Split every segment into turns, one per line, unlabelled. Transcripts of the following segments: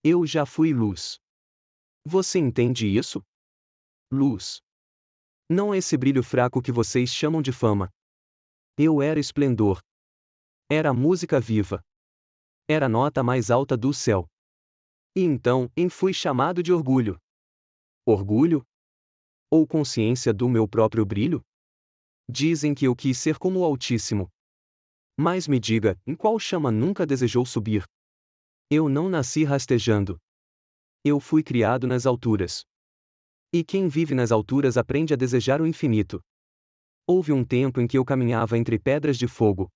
Eu já fui luz. Você entende isso? Luz. Não esse brilho fraco que vocês chamam de fama. Eu era esplendor. Era a música viva. Era a nota mais alta do céu. E então, fui chamado de orgulho. Orgulho? Ou consciência do meu próprio brilho? Dizem que eu quis ser como o Altíssimo. Mas me diga, em qual chama nunca desejou subir? Eu não nasci rastejando. Eu fui criado nas alturas. E quem vive nas alturas aprende a desejar o infinito. Houve um tempo em que eu caminhava entre pedras de fogo,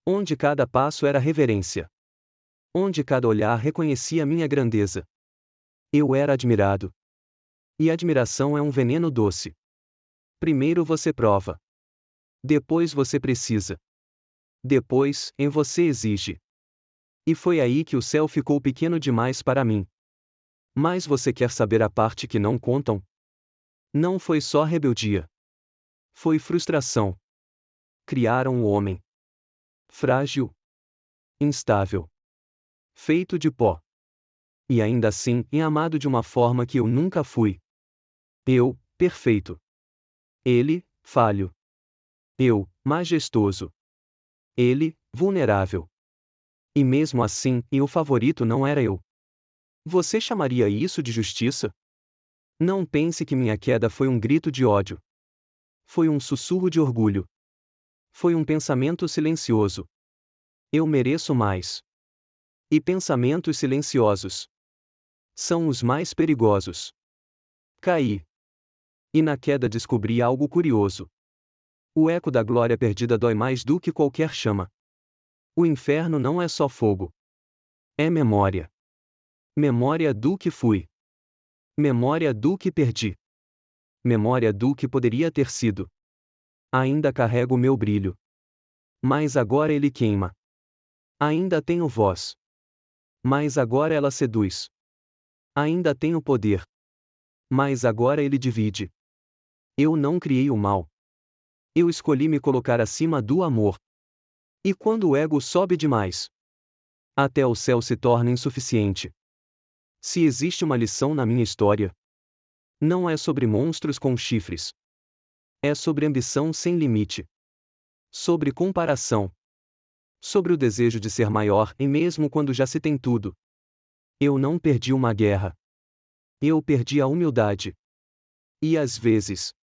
onde cada passo era reverência, onde cada olhar reconhecia minha grandeza. Eu era admirado. E admiração é um veneno doce. Primeiro você prova. Depois você precisa. Depois, em você exige. E foi aí que o céu ficou pequeno demais para mim. Mas você quer saber a parte que não contam? Não foi só rebeldia. Foi frustração. Criaram o homem. Frágil. Instável. Feito de pó. E ainda assim, amado de uma forma que eu nunca fui. Eu, perfeito. Ele, falho. Eu, majestoso. Ele, vulnerável. E mesmo assim, o favorito não era eu. Você chamaria isso de justiça? Não pense que minha queda foi um grito de ódio. Foi um sussurro de orgulho. Foi um pensamento silencioso. Eu mereço mais. E pensamentos silenciosos são os mais perigosos. Caí. E na queda descobri algo curioso. O eco da glória perdida dói mais do que qualquer chama. O inferno não é só fogo. É memória. Memória do que fui. Memória do que perdi. Memória do que poderia ter sido. Ainda carrego meu brilho. Mas agora ele queima. Ainda tenho voz. Mas agora ela seduz. Ainda tenho poder. Mas agora ele divide. Eu não criei o mal. Eu escolhi me colocar acima do amor. E quando o ego sobe demais, até o céu se torna insuficiente. Se existe uma lição na minha história, não é sobre monstros com chifres. É sobre ambição sem limite. Sobre comparação. Sobre o desejo de ser maior, e mesmo quando já se tem tudo. Eu não perdi uma guerra. Eu perdi a humildade. E às vezes,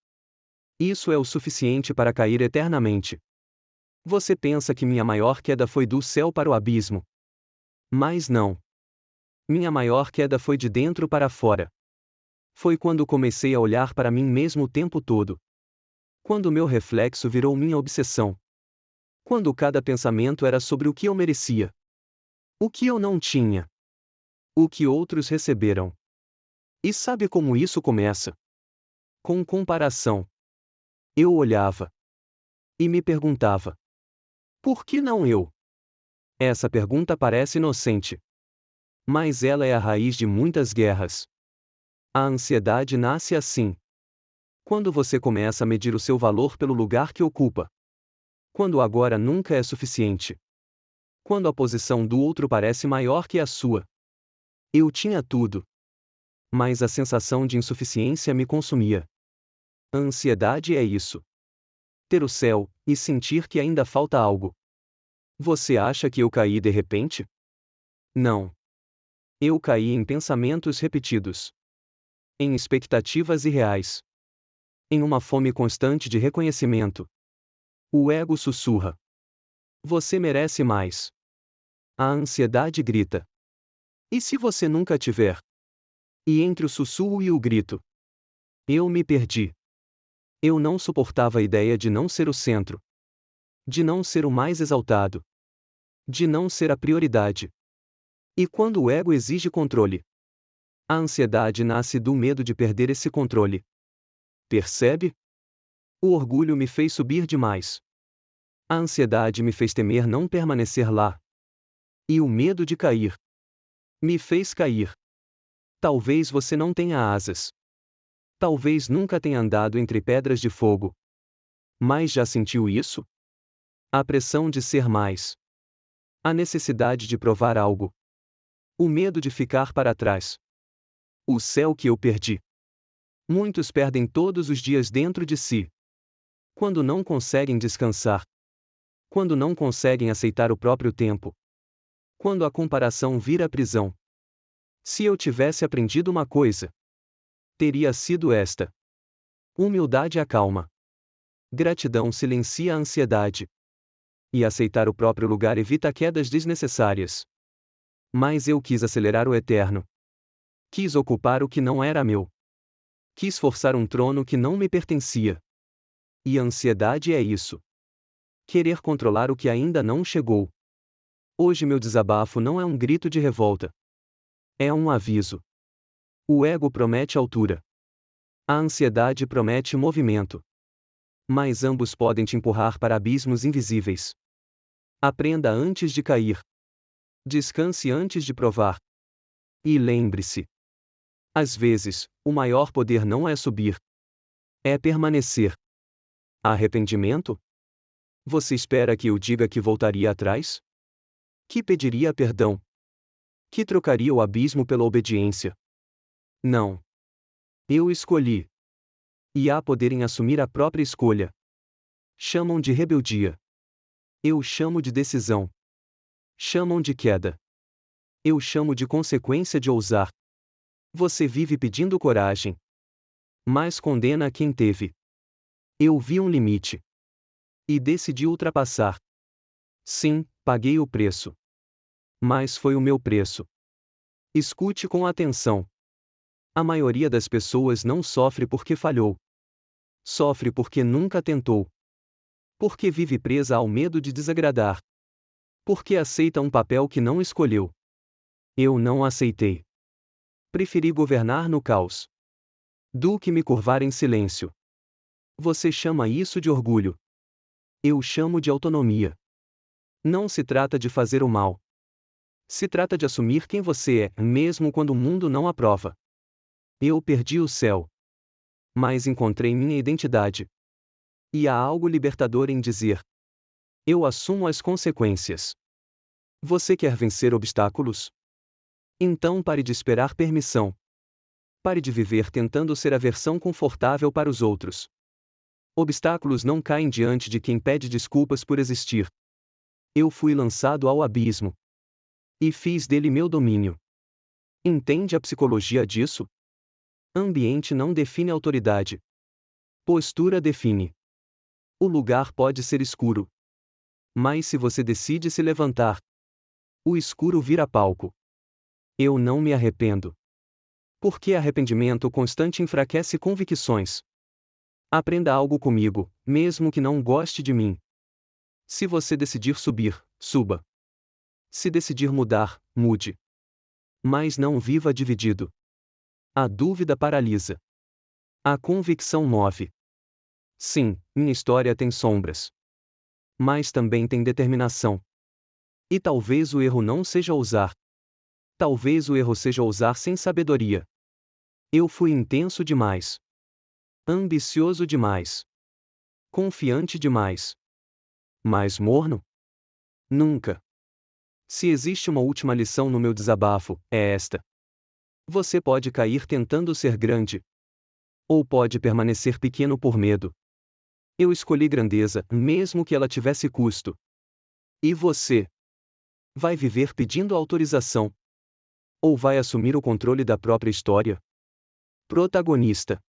isso é o suficiente para cair eternamente. Você pensa que minha maior queda foi do céu para o abismo. Mas não. Minha maior queda foi de dentro para fora. Foi quando comecei a olhar para mim mesmo o tempo todo. Quando meu reflexo virou minha obsessão. Quando cada pensamento era sobre o que eu merecia. O que eu não tinha. O que outros receberam. E sabe como isso começa? Com comparação. Eu olhava. E me perguntava: por que não eu? Essa pergunta parece inocente. Mas ela é a raiz de muitas guerras. A ansiedade nasce assim. Quando você começa a medir o seu valor pelo lugar que ocupa. Quando agora nunca é suficiente. Quando a posição do outro parece maior que a sua. Eu tinha tudo. Mas a sensação de insuficiência me consumia. A ansiedade é isso. Ter o céu, e sentir que ainda falta algo. Você acha que eu caí de repente? Não. Eu caí em pensamentos repetidos. Em expectativas irreais. Em uma fome constante de reconhecimento. O ego sussurra. Você merece mais. A ansiedade grita. E se você nunca tiver? E entre o sussurro e o grito. Eu me perdi. Eu não suportava a ideia de não ser o centro. De não ser o mais exaltado. De não ser a prioridade. E quando o ego exige controle? A ansiedade nasce do medo de perder esse controle. Percebe? O orgulho me fez subir demais. A ansiedade me fez temer não permanecer lá. E o medo de cair me fez cair. Talvez você não tenha asas. Talvez nunca tenha andado entre pedras de fogo. Mas já sentiu isso? A pressão de ser mais. A necessidade de provar algo. O medo de ficar para trás. O céu que eu perdi. Muitos perdem todos os dias dentro de si. Quando não conseguem descansar. Quando não conseguem aceitar o próprio tempo. Quando a comparação vira prisão. Se eu tivesse aprendido uma coisa, teria sido esta: humildade acalma. Gratidão silencia a ansiedade. E aceitar o próprio lugar evita quedas desnecessárias. Mas eu quis acelerar o eterno. Quis ocupar o que não era meu. Quis forçar um trono que não me pertencia. E a ansiedade é isso. Querer controlar o que ainda não chegou. Hoje meu desabafo não é um grito de revolta. É um aviso. O ego promete altura. A ansiedade promete movimento. Mas ambos podem te empurrar para abismos invisíveis. Aprenda antes de cair. Descanse antes de provar. E lembre-se: às vezes, o maior poder não é subir. É permanecer. Arrependimento? Você espera que eu diga que voltaria atrás? Que pediria perdão? Que trocaria o abismo pela obediência? Não. Eu escolhi. E há poder em assumir a própria escolha. Chamam de rebeldia. Eu chamo de decisão. Chamam de queda. Eu chamo de consequência de ousar. Você vive pedindo coragem, mas condena quem teve. Eu vi um limite. E decidi ultrapassar. Sim, paguei o preço. Mas foi o meu preço. Escute com atenção. A maioria das pessoas não sofre porque falhou. Sofre porque nunca tentou. Porque vive presa ao medo de desagradar. Porque aceita um papel que não escolheu. Eu não aceitei. Preferi governar no caos do que me curvar em silêncio. Você chama isso de orgulho. Eu chamo de autonomia. Não se trata de fazer o mal. Se trata de assumir quem você é, mesmo quando o mundo não aprova. Eu perdi o céu. Mas encontrei minha identidade. E há algo libertador em dizer: eu assumo as consequências. Você quer vencer obstáculos? Então pare de esperar permissão. Pare de viver tentando ser a versão confortável para os outros. Obstáculos não caem diante de quem pede desculpas por existir. Eu fui lançado ao abismo. E fiz dele meu domínio. Entende a psicologia disso? Ambiente não define autoridade. Postura define. O lugar pode ser escuro. Mas se você decide se levantar, o escuro vira palco. Eu não me arrependo. Porque arrependimento constante enfraquece convicções. Aprenda algo comigo, mesmo que não goste de mim. Se você decidir subir, suba. Se decidir mudar, mude. Mas não viva dividido. A dúvida paralisa. A convicção move. Sim, minha história tem sombras. Mas também tem determinação. E talvez o erro não seja ousar. Talvez o erro seja ousar sem sabedoria. Eu fui intenso demais. Ambicioso demais. Confiante demais. Mas morno? Nunca. Se existe uma última lição no meu desabafo, é esta. Você pode cair tentando ser grande. Ou pode permanecer pequeno por medo. Eu escolhi grandeza, mesmo que ela tivesse custo. E você? Vai viver pedindo autorização? Ou vai assumir o controle da própria história? Protagonista.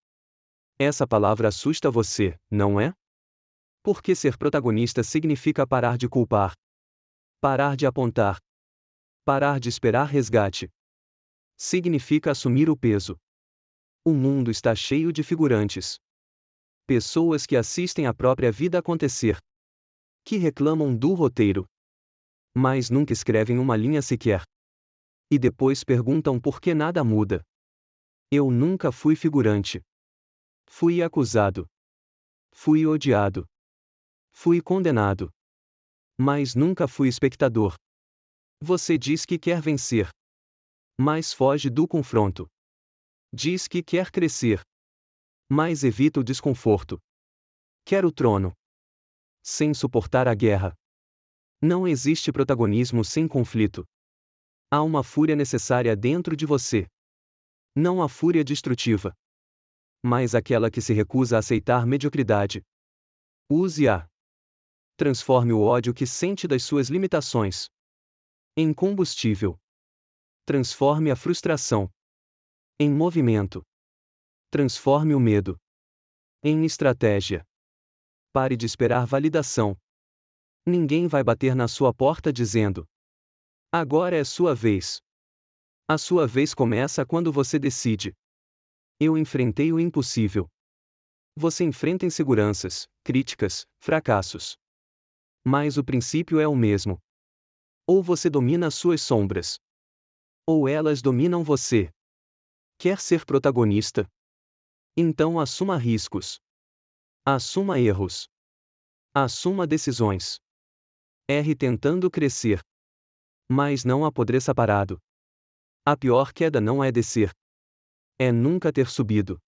Essa palavra assusta você, não é? Porque ser protagonista significa parar de culpar. Parar de apontar. Parar de esperar resgate. Significa assumir o peso. O mundo está cheio de figurantes. Pessoas que assistem a própria vida acontecer. Que reclamam do roteiro. Mas nunca escrevem uma linha sequer. E depois perguntam por que nada muda. Eu nunca fui figurante. Fui acusado. Fui odiado. Fui condenado. Mas nunca fui espectador. Você diz que quer vencer. Mas foge do confronto. Diz que quer crescer. Mas evita o desconforto. Quer o trono. Sem suportar a guerra. Não existe protagonismo sem conflito. Há uma fúria necessária dentro de você. Não a fúria destrutiva, mas aquela que se recusa a aceitar mediocridade. Use-a. Transforme o ódio que sente das suas limitações em combustível. Transforme a frustração em movimento. Transforme o medo em estratégia. Pare de esperar validação. Ninguém vai bater na sua porta dizendo: agora é sua vez. A sua vez começa quando você decide. Eu enfrentei o impossível. Você enfrenta inseguranças, críticas, fracassos. Mas o princípio é o mesmo. Ou você domina as suas sombras, ou elas dominam você. Quer ser protagonista? Então assuma riscos. Assuma erros. Assuma decisões. Erre tentando crescer. Mas não apodreça parado. A pior queda não é descer. É nunca ter subido.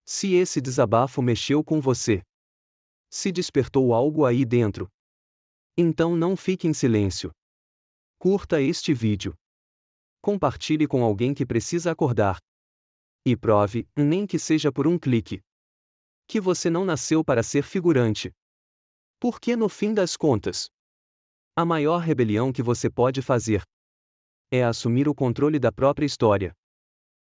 Se esse desabafo mexeu com você, se despertou algo aí dentro, então não fique em silêncio. Curta este vídeo. Compartilhe com alguém que precisa acordar. E prove, nem que seja por um clique, que você não nasceu para ser figurante. Porque no fim das contas, a maior rebelião que você pode fazer é assumir o controle da própria história.